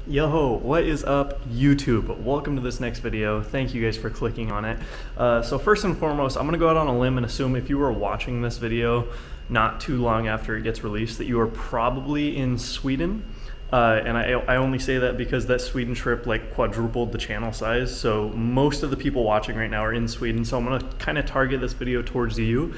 Yo, what is up, YouTube? Welcome to this next video. Thank you guys for clicking on it. So first and foremost, I'm gonna go out on a limb and assume if you were watching this video not too long after it gets released that you are probably in Sweden. And I only say that because that Sweden trip like quadrupled the channel size. So most of the people watching right now are in Sweden. So I'm gonna kind of target this video towards you.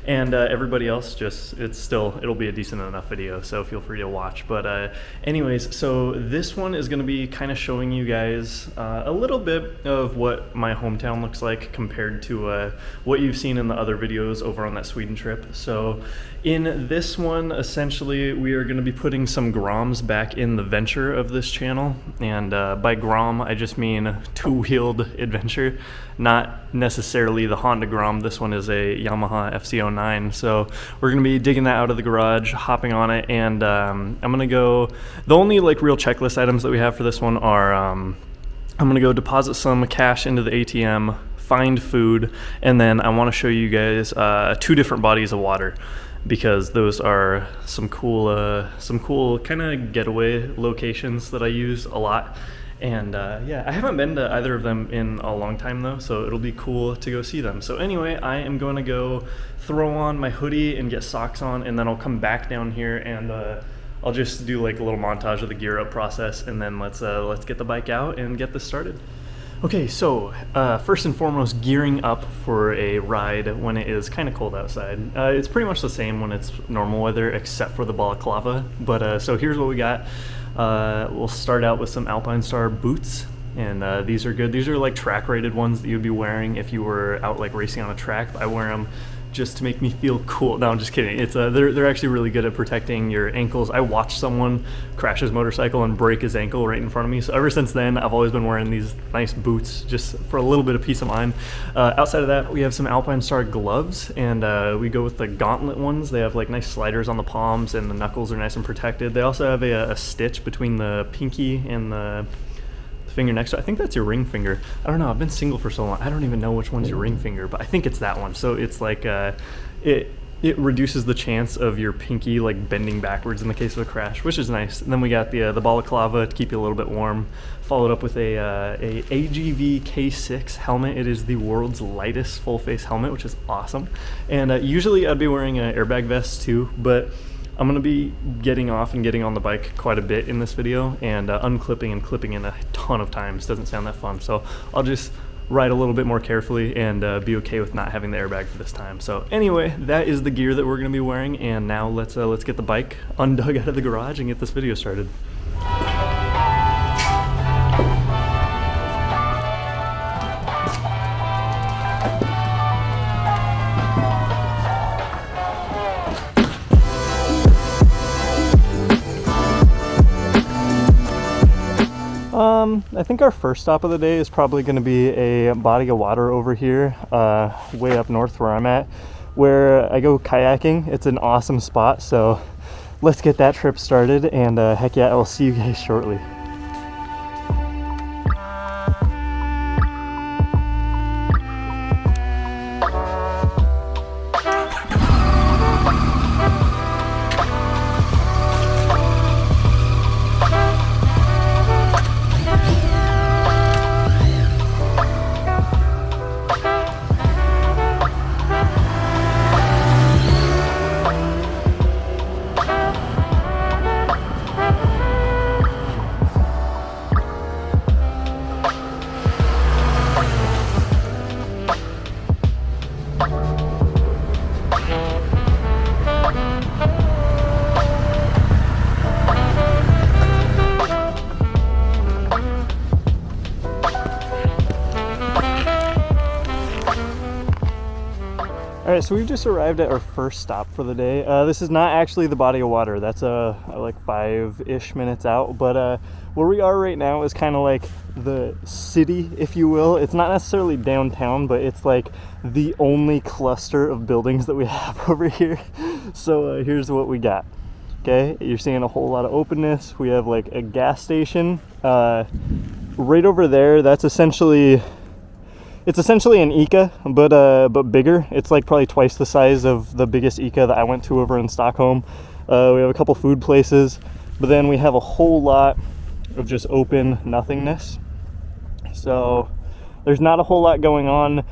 And everybody else, it'll be a decent enough video, so feel free to watch. But anyways, so this one is gonna be kind of showing you guys a little bit of what my hometown looks like compared to what you've seen in the other videos over on that Sweden trip. So in this one, essentially, we are gonna be putting some Groms back in the venture of this channel. And by Grom, I just mean two-wheeled adventure, not necessarily the Honda Grom. This one is a Yamaha FCO9. So we're gonna be digging that out of the garage, hopping on it, and I'm gonna go, the only like real checklist items that we have for this one are I'm gonna go deposit some cash into the ATM, find food, and then I want to show you guys two different bodies of water, because those are some cool kind of getaway locations that I use a lot. And yeah, I haven't been to either of them in a long time though, so it'll be cool to go see them. So anyway, I am going to go throw on my hoodie and get socks on, and then I'll come back down here and I'll just do like a little montage of the gear up process, and then let's get the bike out and get this started. Okay, so first and foremost, gearing up for a ride when it is kind of cold outside. It's pretty much the same when it's normal weather except for the balaclava, but so here's what we got. We'll start out with some Alpine boots, and these are good. These are like track rated ones that you'd be wearing if you were out like racing on a track. I wear them just to make me feel cool. No, I'm just kidding. It's they're actually really good at protecting your ankles. I watched someone crash his motorcycle and break his ankle right in front of me. So ever since then, I've always been wearing these nice boots just for a little bit of peace of mind. Outside of that, we have some Alpine gloves, and we go with the gauntlet ones. They have like nice sliders on the palms, and the knuckles are nice and protected. They also have a stitch between the pinky and the finger next to it. I think that's your ring finger. I don't know, I've been single for so long, I don't even know which one's your ring finger, but I think it's that one. So it's like it reduces the chance of your pinky like bending backwards in the case of a crash, which is nice. And then we got the balaclava to keep you a little bit warm, followed up with a Agv K6 helmet. It is the world's lightest full face helmet, which is awesome. And usually I'd be wearing an airbag vest too, but I'm gonna be getting off and getting on the bike quite a bit in this video, and unclipping and clipping in a ton of times doesn't sound that fun. So I'll just ride a little bit more carefully and be okay with not having the airbag for this time. So anyway, that is the gear that we're gonna be wearing, and now let's get the bike undug out of the garage and get this video started. I think our first stop of the day is probably going to be a body of water over here, way up north where I'm at, where I go kayaking. It's an awesome spot, so let's get that trip started, and heck yeah, I'll see you guys shortly. All right, so we've just arrived at our first stop for the day. This is not actually the body of water. That's like 5-ish minutes out, but where we are right now is kind of like the city, if you will. It's not necessarily downtown, but it's like the only cluster of buildings that we have over here. So here's what we got. Okay, you're seeing a whole lot of openness. We have like a gas station right over there. That's essentially It's essentially an Ica, but bigger. It's like probably twice the size of the biggest Ica that I went to over in Stockholm. We have a couple food places, but then we have a whole lot of just open nothingness. So there's not a whole lot going on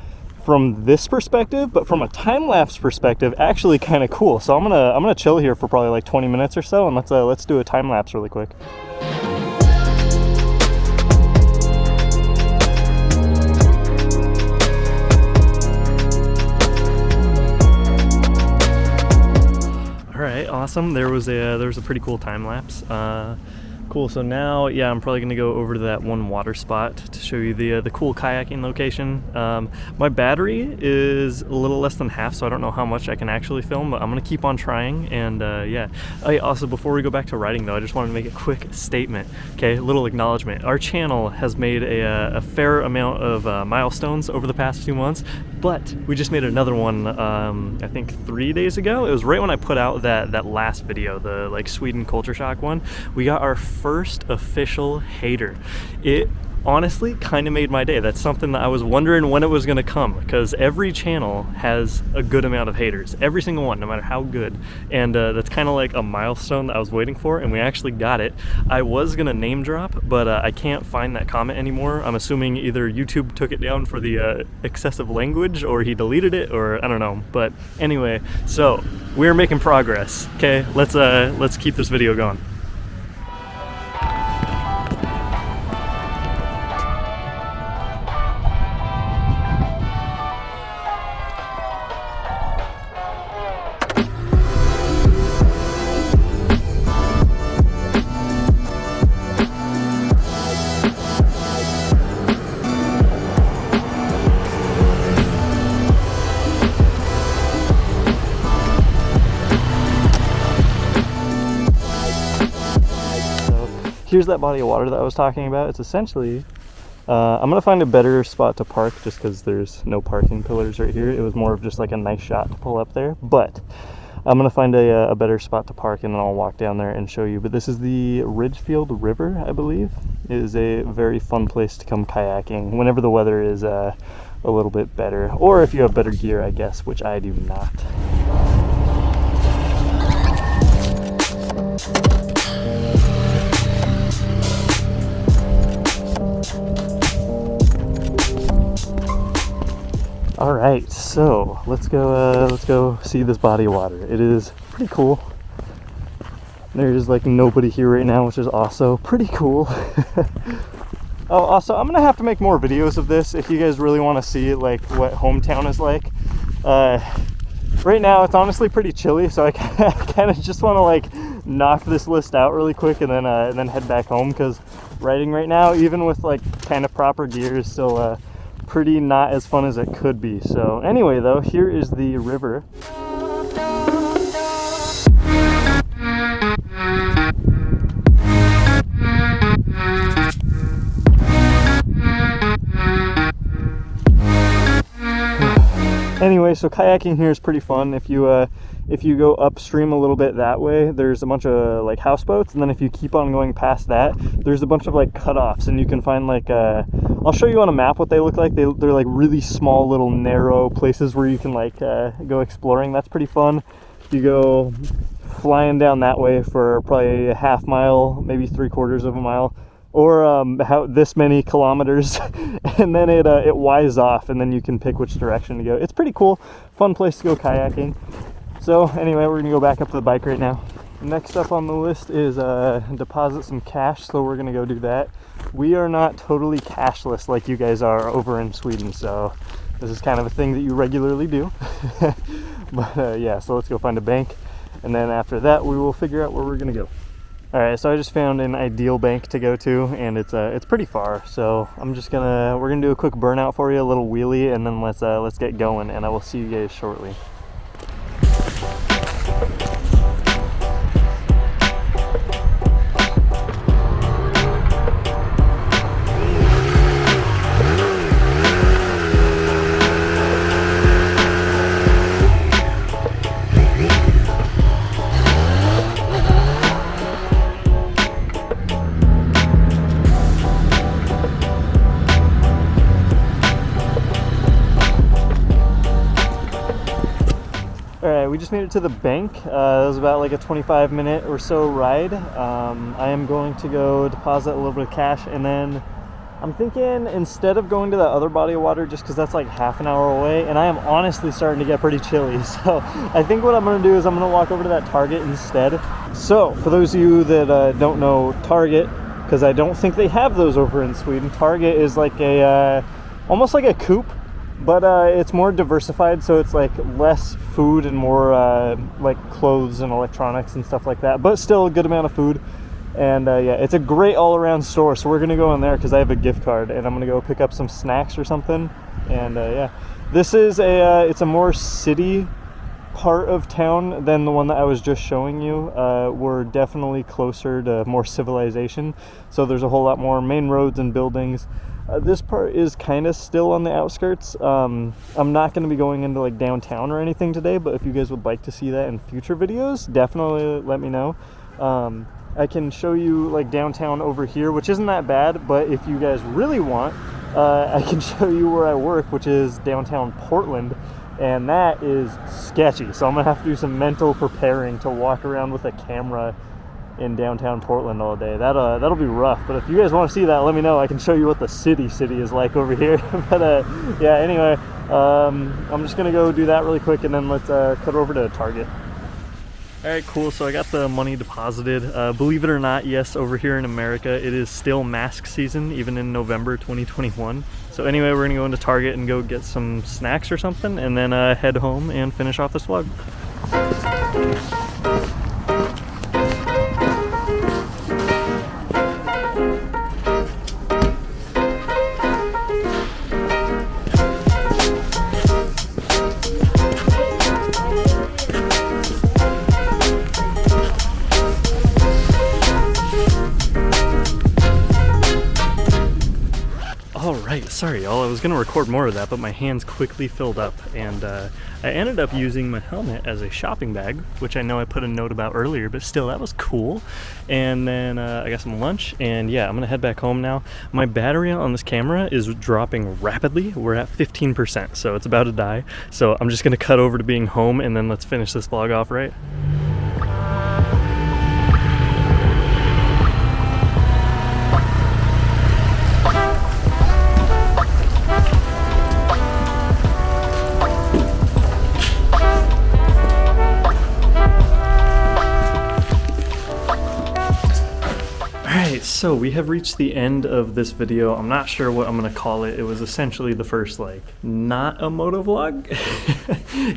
from this perspective, but from a time-lapse perspective, actually kind of cool. So I'm gonna chill here for probably like 20 minutes or so, and let's do a time-lapse really quick. All right, awesome. There was a pretty cool time-lapse. Cool, so now, yeah, I'm probably gonna go over to that one water spot to show you the cool kayaking location. My battery is a little less than half, so I don't know how much I can actually film, but I'm gonna keep on trying, and yeah. Also, before we go back to riding though, I just wanted to make a quick statement, okay, a little acknowledgement. Our channel has made a fair amount of milestones over the past few months, but we just made another one, I think 3 days ago. It was right when I put out that last video, the like Sweden culture shock one. We got our first official hater. It honestly kind of made my day. That's something that I was wondering when it was going to come, because every channel has a good amount of haters, every single one, no matter how good, and that's kind of like a milestone that I was waiting for, and we actually got it. I was going to name drop, but I can't find that comment anymore. I'm assuming either YouTube took it down for the excessive language, or he deleted it, or I don't know. But anyway, so we're making progress. Okay, let's keep this video going. Here's that body of water that I was talking about. It's essentially, I'm gonna find a better spot to park just because there's no parking pillars right here. It was more of just like a nice shot to pull up there, but I'm gonna find a better spot to park, and then I'll walk down there and show you. But this is the Ridgefield River, I believe. It is a very fun place to come kayaking whenever the weather is a little bit better, or if you have better gear, I guess, which I do not. All right, so let's go see this body of water. It is pretty cool. There's like nobody here right now, which is also pretty cool. Oh, also, I'm gonna have to make more videos of this if you guys really want to see like what hometown is like. Right now it's honestly pretty chilly, so I kind of just want to like knock this list out really quick and then head back home, because riding right now, even with like kind of proper gear, is still pretty not as fun as it could be. So anyway though, here is the river. Anyway, so kayaking here is pretty fun. If you go upstream a little bit that way, there's a bunch of like houseboats, and then if you keep on going past that, there's a bunch of like cutoffs, and you can find like I'll show you on a map what they look like. They're like really small little narrow places where you can like go exploring. That's pretty fun. You go flying down that way for probably a half mile, maybe 3/4 of a mile, or this many kilometers, and then it winds off, and then you can pick which direction to go. It's pretty cool, fun place to go kayaking. So anyway, we're gonna go back up to the bike right now. Next up on the list is deposit some cash, so we're gonna go do that. We are not totally cashless like you guys are over in Sweden, so this is kind of a thing that you regularly do. But yeah, so let's go find a bank, and then after that we will figure out where we're gonna go. All right, so I just found an ideal bank to go to, and it's pretty far. So we're gonna do a quick burnout for you, a little wheelie, and then let's get going, and I will see you guys shortly. we just made it to the bank. It was about like a 25-minute or so ride. I am going to go deposit a little bit of cash, and then I'm thinking instead of going to that other body of water, just because that's like half an hour away, and I am honestly starting to get pretty chilly, so I think what I'm going to do is I'm going to walk over to that Target instead. So for those of you that don't know Target, because I don't think they have those over in Sweden, Target is like a almost like a Coop, but it's more diversified, so it's like less food and more like clothes and electronics and stuff like that, but still a good amount of food. And yeah, it's a great all-around store, so we're gonna go in there because I have a gift card, and I'm gonna go pick up some snacks or something. And yeah, this is it's a more city part of town than the one that I was just showing you. We're definitely closer to more civilization, so there's a whole lot more main roads and buildings. This part is kind of still on the outskirts. I'm not going to be going into like downtown or anything today, but if you guys would like to see that in future videos, definitely let me know. I can show you like downtown over here, which isn't that bad, but if you guys really want, I can show you where I work, which is downtown Portland, and that is sketchy. So I'm gonna have to do some mental preparing to walk around with a camera in downtown Portland all day. That'll be rough, but if you guys want to see that, let me know. I can show you what the city is like over here. But yeah, anyway, I'm just gonna go do that really quick, and then let's cut over to Target. All right, cool. So I got the money deposited. Believe it or not, yes, over here in America, it is still mask season, even in November 2021. So anyway, we're gonna go into Target and go get some snacks or something, and then head home and finish off this vlog. Sorry y'all, I was gonna record more of that, but my hands quickly filled up, and I ended up using my helmet as a shopping bag, which I know I put a note about earlier, but still, that was cool. And then I got some lunch, and yeah, I'm gonna head back home now. My battery on this camera is dropping rapidly. We're at 15%, so it's about to die. So I'm just gonna cut over to being home, and then let's finish this vlog off right. So we have reached the end of this video. I'm not sure what I'm gonna call it. It was essentially the first like not a motovlog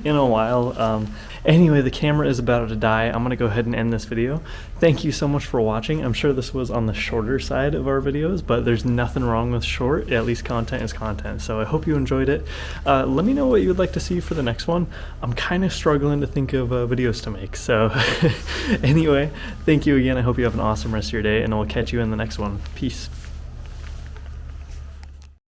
in a while. Anyway, the camera is about to die. I'm gonna go ahead and end this video. Thank you so much for watching. I'm sure this was on the shorter side of our videos, but there's nothing wrong with short. At least content is content. So I hope you enjoyed it. Let me know what you would like to see for the next one. I'm kind of struggling to think of videos to make. So anyway, thank you again. I hope you have an awesome rest of your day, and I'll catch you in the next one. Peace.